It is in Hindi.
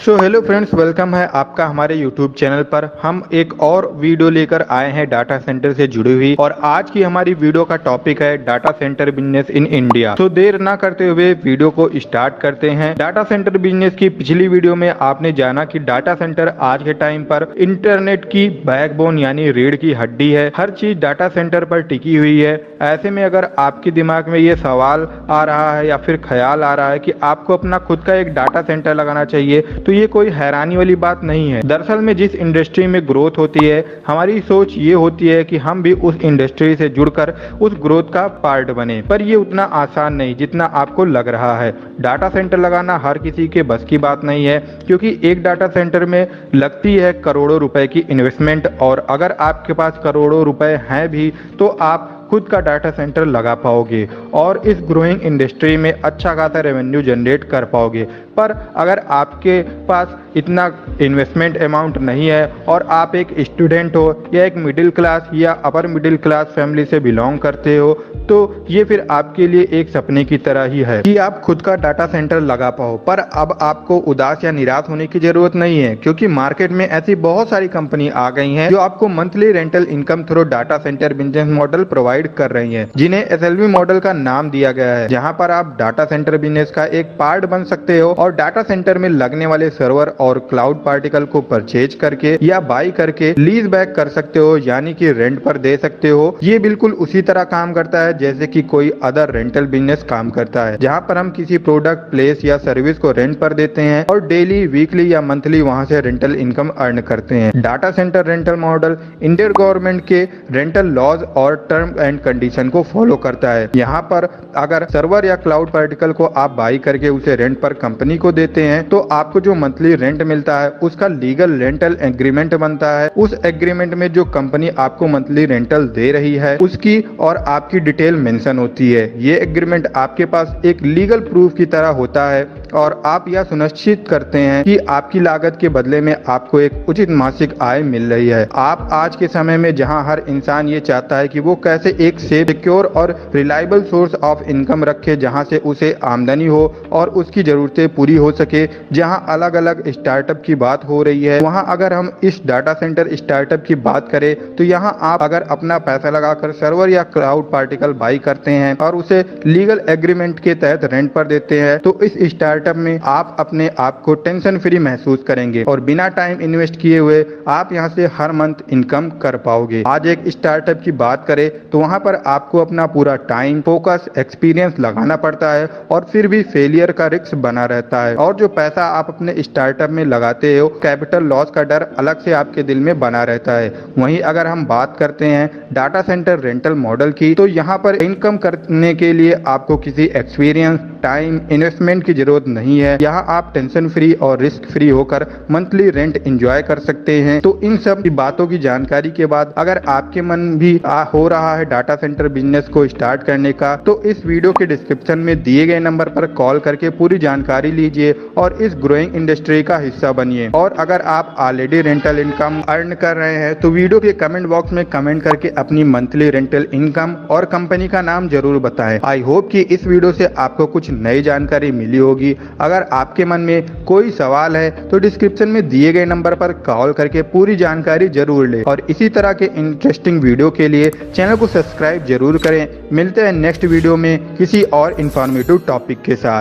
हेलो फ्रेंड्स, वेलकम है आपका हमारे यूट्यूब चैनल पर। हम एक और वीडियो लेकर आए हैं डाटा सेंटर से जुड़ी हुई, और आज की हमारी वीडियो का टॉपिक है data centre business in India. तो देर ना करते हुए वीडियो को स्टार्ट करते हैं। डाटा सेंटर बिजनेस की पिछली वीडियो में आपने जाना कि डाटा सेंटर आज के टाइम पर इंटरनेट की बैकबोन यानी रीढ़ की हड्डी है। हर चीज डाटा सेंटर पर टिकी हुई है। ऐसे में अगर आपके दिमाग में ये सवाल आ रहा है या फिर ख्याल आ रहा है कि आपको अपना खुद का एक डाटा सेंटर लगाना चाहिए, तो ये कोई हैरानी वाली बात नहीं है। दरअसल में जिस इंडस्ट्री में ग्रोथ होती है, हमारी सोच ये होती है कि हम भी उस इंडस्ट्री से जुड़कर उस ग्रोथ का पार्ट बने। पर ये उतना आसान नहीं जितना आपको लग रहा है। डाटा सेंटर लगाना हर किसी के बस की बात नहीं है, क्योंकि एक डाटा सेंटर में लगती है करोड़ों रुपए की इन्वेस्टमेंट। और अगर आपके पास करोड़ों रुपए हैं भी तो आप खुद का डाटा सेंटर लगा पाओगे और इस ग्रोइंग इंडस्ट्री में अच्छा खासा रेवेन्यू जनरेट कर पाओगे। पर अगर आपके पास इतना इन्वेस्टमेंट अमाउंट नहीं है और आप एक स्टूडेंट हो या एक मिडिल क्लास या अपर मिडिल क्लास फैमिली से बिलोंग करते हो, तो ये फिर आपके लिए एक सपने की तरह ही है कि आप खुद का डाटा सेंटर लगा पाओ। पर अब आपको उदास या निराश होने की जरूरत नहीं है, क्योंकि मार्केट में ऐसी बहुत सारी कंपनी आ गई हैं जो आपको monthly rental income through data centre business model provide कर रही हैं, जिन्हें एसएलवी मॉडल का नाम दिया गया है, जहां पर आप डाटा सेंटर बिजनेस का एक पार्ट बन सकते हो और डाटा सेंटर में लगने वाले सर्वर और क्लाउड पार्टिकल को परचेज करके या बाई करके लीज बैक कर सकते हो, यानी कि रेंट पर दे सकते हो। ये बिल्कुल उसी तरह काम करता है जैसे कि कोई अदर रेंटल बिजनेस काम करता है, जहां पर हम किसी प्रोडक्ट, प्लेस या सर्विस को रेंट पर देते हैं और डेली, वीकली या मंथली वहां से रेंटल इनकम अर्न करते हैं। Data centre rental model Indian government के रेंटल लॉज और टर्म एंड कंडीशन को फॉलो करता है। यहाँ पर अगर सर्वर या क्लाउड पार्टिकल को आप बाई करके उसे रेंट पर कंपनी को देते हैं, तो आपको जो मंथली रेंट मिलता है उसका लीगल रेंटल एग्रीमेंट बनता है। उस एग्रीमेंट में जो कंपनी आपको मंथली रेंटल दे रही है उसकी और आपकी डिटेल मेंशन होती है। ये एग्रीमेंट आपके पास एक लीगल प्रूफ की तरह होता है और आप यह सुनिश्चित करते हैं कि आपकी लागत के बदले में आपको एक उचित मासिक आय मिल रही है। आप आज के समय में जहां हर इंसान ये चाहता है कि वो कैसे एक सेफ, सिक्योर और रिलायबल सोर्स ऑफ इनकम रखे, जहां से उसे आमदनी हो और उसकी जरूरतें पूरी हो सके, जहां अलग अलग स्टार्टअप की बात हो रही है, वहां अगर हम इस डाटा सेंटर स्टार्टअप की बात करें तो यहां आप अगर अपना पैसा लगाकर सर्वर या क्लाउड पार्टिकल बाई करते हैं और उसे लीगल एग्रीमेंट के तहत रेंट पर देते हैं, तो इस स्टार्टअप में आप अपने आप को टेंशन फ्री महसूस करेंगे और बिना टाइम इन्वेस्ट किए हुए आप यहां से हर मंथ इनकम कर पाओगे। आज एक स्टार्टअप की बात करें तो वहां पर आपको अपना पूरा टाइम, फोकस, एक्सपीरियंस लगाना पड़ता है और फिर भी फेलियर का रिस्क बना रहता है। और जो पैसा आप अपने स्टार्टअप में लगाते हो, कैपिटल लॉस का डर अलग से आपके दिल में बना रहता है। वहीं अगर हम बात करते हैं डाटा सेंटर रेंटल मॉडल की, तो यहाँ पर इनकम करने के लिए आपको किसी एक्सपीरियंस, टाइम, इन्वेस्टमेंट की जरूरत नहीं है। यहाँ आप टेंशन फ्री और रिस्क फ्री होकर मंथली रेंट एंजॉय कर सकते हैं। तो इन सब बातों की जानकारी के बाद अगर आपके मन भी हो रहा है डाटा सेंटर बिजनेस को स्टार्ट करने का, तो इस वीडियो के डिस्क्रिप्शन में दिए गए नंबर पर कॉल करके पूरी जानकारी लीजिए और इस ग्रोइंग इंडस्ट्री का हिस्सा बनिए। और अगर आप ऑलरेडी रेंटल इनकम अर्न कर रहे हैं तो वीडियो के कमेंट बॉक्स में कमेंट करके अपनी मंथली रेंटल इनकम और कंपनी का नाम जरूर बताएं। आई होप कि इस वीडियो से आपको कुछ नई जानकारी मिली होगी। अगर आपके मन में कोई सवाल है तो डिस्क्रिप्शन में दिए गए नंबर पर कॉल करके पूरी जानकारी जरूर लें। और इसी तरह के इंटरेस्टिंग वीडियो के लिए चैनल को सब्सक्राइब जरूर करें। मिलते हैं नेक्स्ट वीडियो में किसी और इंफॉर्मेटिव टॉपिक के साथ।